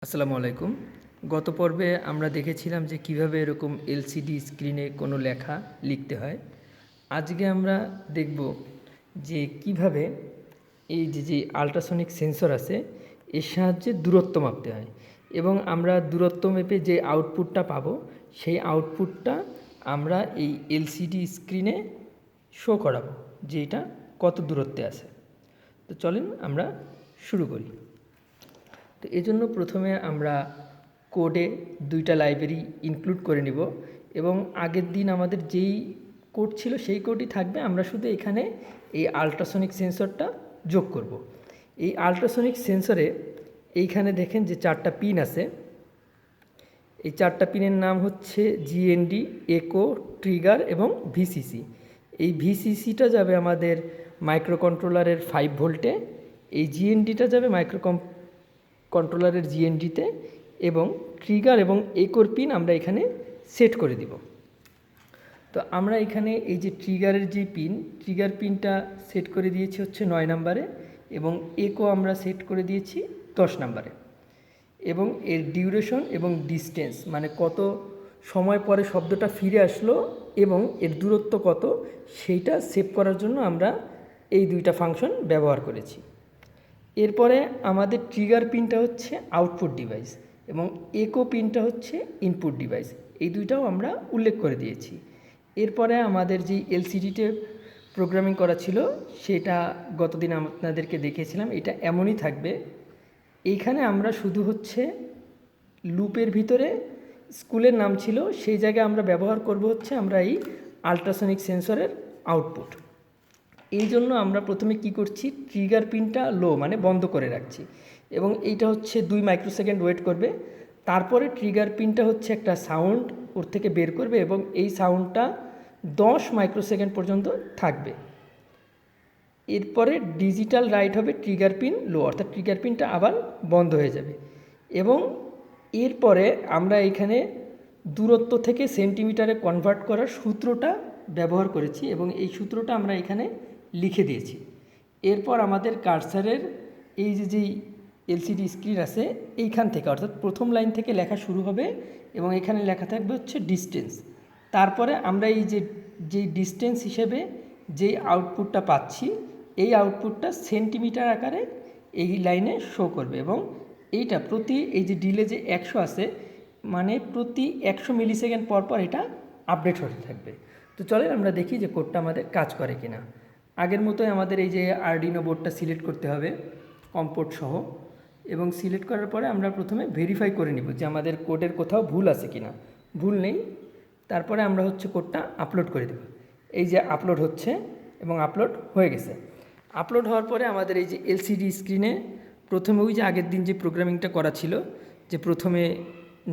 আসসালামু আলাইকুম। গত পর্বে আমরা দেখেছিলাম যে কিভাবে এরকম এলসিডি স্ক্রিনে কোনো লেখা লিখতে হয়। আজকে আমরা দেখব যে কিভাবে এই যে আল্ট্রাসনিক সেন্সর আছে এর সাহায্যে দূরত্ব মাপতে হয় এবং আমরা দূরত্ব মেপে যে আউটপুটটা পাবো সেই আউটপুটটা আমরা এই এলসিডি স্ক্রিনে শো করাবো যে এটা কত দূরত্বে আছে। তো চলেন আমরা শুরু করি। তো এজন্য প্রথমে আমরা কোডে দুইটা লাইব্রেরি ইনক্লুড করে নিব এবং আগের দিন আমাদের যেই কোড ছিল সেই কোডই থাকবে, আমরা শুধু এখানে এই আল্ট্রাসনিক সেন্সরটা যোগ করব। এই আল্ট্রাসনিক সেন্সরে এইখানে দেখেন যে 4টা পিন আছে। এই 4টা পিনের নাম হচ্ছে জিএনডি, একো, ট্রিগার এবং ভিসিসি। এই ভিসিসিটা যাবে আমাদের মাইক্রো কন্ট্রোলারের 5 ভোল্টে, এই জিএনডিটা যাবে কন্ট্রোলারের জিএনডিতে এবং ট্রিগার এবং একোর পিন আমরা এখানে সেট করে দিব। তো আমরা এখানে এই যে ট্রিগারের যে ট্রিগার পিনটা সেট করে দিয়েছি হচ্ছে 9 নম্বরে এবং একো আমরা সেট করে দিয়েছি 10 নম্বরে এবং এর ডিউরেশন এবং ডিস্টেন্স মানে কত সময় পরে শব্দটা ফিরে আসলো এবং এর দূরত্ব কত সেইটা সেভ করার জন্য আমরা এই দুইটা ফাংশন ব্যবহার করেছি। এরপরে আমাদের ট্রিগার পিনটা হচ্ছে আউটপুট ডিভাইস এবং একো পিনটা হচ্ছে ইনপুট ডিভাইস, এই দুইটাও আমরা উল্লেখ করে দিয়েছি। এরপরে আমাদের যে এলসিডিতে প্রোগ্রামিং করা ছিল সেটা গতদিন আপনাদেরকে দেখিয়েছিলাম, এটা এমনই থাকবে। এইখানে আমরা শুধু হচ্ছে লুপের ভিতরে স্কুলের নাম ছিল সেই জায়গায় আমরা ব্যবহার করব হচ্ছে আমরা এই আল্ট্রাসনিক সেন্সরের আউটপুট। এই জন্য আমরা প্রথমে কি করছি, ট্রিগার পিনটা লো মানে বন্ধ করে রাখছি এবং এইটা হচ্ছে 2 মাইক্রোসেকেন্ড ওয়েট করবে। তারপরে ট্রিগার পিনটা হচ্ছে একটা সাউন্ড ওর থেকে বের করবে এবং এই সাউন্ডটা 10 মাইক্রোসেকেন্ড পর্যন্ত থাকবে। এরপরে ডিজিটাল রাইট হবে ট্রিগার পিন লো, অর্থাৎ ট্রিগার পিনটা আবার বন্ধ হয়ে যাবে এবং এরপরে আমরা এখানে দূরত্ব থেকে সেন্টিমিটারে কনভার্ট করার সূত্রটা ব্যবহার করেছি এবং এই সূত্রটা আমরা এখানে লিখে দিয়েছি। এরপর আমাদের কার্সারের এই যেই এলসিডি স্ক্রিন আছে এইখান থেকে অর্থাৎ প্রথম লাইন থেকে লেখা শুরু হবে এবং এখানে লেখা থাকবে হচ্ছে ডিস্টেন্স। তারপরে আমরা এই যেই ডিস্টেন্স হিসেবে যেই আউটপুটটা পাচ্ছি এই আউটপুটটা সেন্টিমিটার আকারে এই লাইনে শো করবে এবং এইটা প্রতি এই যে ডিলে যে 100 আছে মানে প্রতি 100 মিলিসেকেন্ড পর পর এটা আপডেট হতে থাকবে। তো চলেন আমরা দেখি যে কোডটা আমাদের কাজ করে কিনা। আগের মতোই আমাদের এই যে আরডিনো বোর্ডটা সিলেক্ট করতে হবে কম্পোর্ট সহ এবং সিলেক্ট করার পরে আমরা প্রথমে ভেরিফাই করে নিব যে আমাদের কোডের কোথাও ভুল আছে কিনা। ভুল নেই, তারপরে আমরা হচ্ছে কোডটা আপলোড করে দেব। এই যে আপলোড হচ্ছে এবং আপলোড হয়ে গেছে। আপলোড হওয়ার পরে আমাদের এই যে এলসিডি স্ক্রিনে প্রথমে ওই যে আগের দিন যে প্রোগ্রামিংটা করা ছিল যে প্রথমে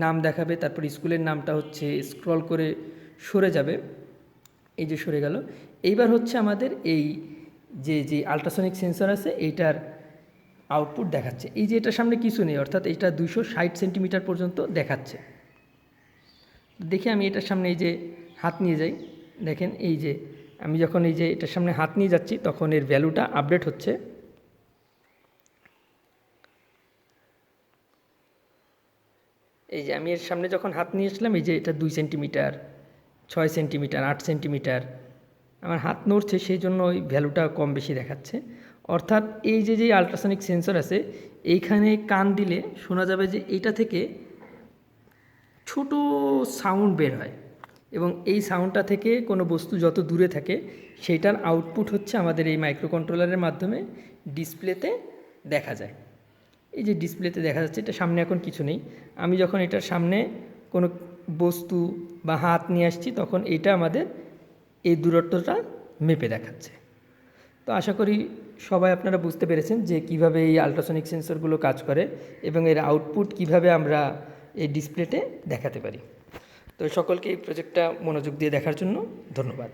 নাম দেখাবে, তারপর স্কুলের নামটা হচ্ছে স্ক্রল করে সরে যাবে, এই যে সরে গেল। এইবার হচ্ছে আমাদের এই যে আল্ট্রাসনিক সেন্সর আছে এইটার আউটপুট দেখাচ্ছে। এই যে এটার সামনে কিছু নেই, অর্থাৎ এটা 260 সেন্টিমিটার পর্যন্ত দেখাচ্ছে। দেখি আমি এটার সামনে এই যে হাত নিয়ে যাই, দেখেন এই যে আমি যখন এই যে এটার সামনে হাত নিয়ে যাচ্ছি তখন এর ভ্যালুটা আপডেট হচ্ছে। এই যে আমি এর সামনে যখন হাত নিয়ে আসলাম এই যে এটা 2 সেন্টিমিটার, 6 সেন্টিমিটার, 8 সেন্টিমিটার আমার হাত নড়ছে সেই জন্য ওই ভ্যালুটা কম বেশি দেখাচ্ছে। অর্থাৎ এই যে আল্ট্রাসনিক সেন্সর আছে এইখানে কান দিলে শোনা যাবে যে এইটা থেকে ছোট সাউন্ড বের হয় এবং এই সাউন্ডটা থেকে কোনো বস্তু যত দূরে থাকে সেইটার আউটপুট হচ্ছে আমাদের এই মাইক্রো কন্ট্রোলারের মাধ্যমে ডিসপ্লেতে দেখা যায়। এই যে ডিসপ্লেতে দেখা যাচ্ছে, এটা সামনে এখন কিছু নেই। আমি যখন এটার সামনে কোনো বস্তু বা হাত নিয়ে আসছি তখন এইটা আমাদের এই দূরত্বটা মেপে দেখাচ্ছে। তো আশা করি সবাই আপনারা বুঝতে পেরেছেন যে কিভাবে এই আল্ট্রাসনিক সেন্সরগুলো কাজ করে এবং এর আউটপুট কিভাবে আমরা এই ডিসপ্লেতে দেখাতে পারি। তো সকলকে এই প্রজেক্টটা মনোযোগ দিয়ে দেখার জন্য ধন্যবাদ।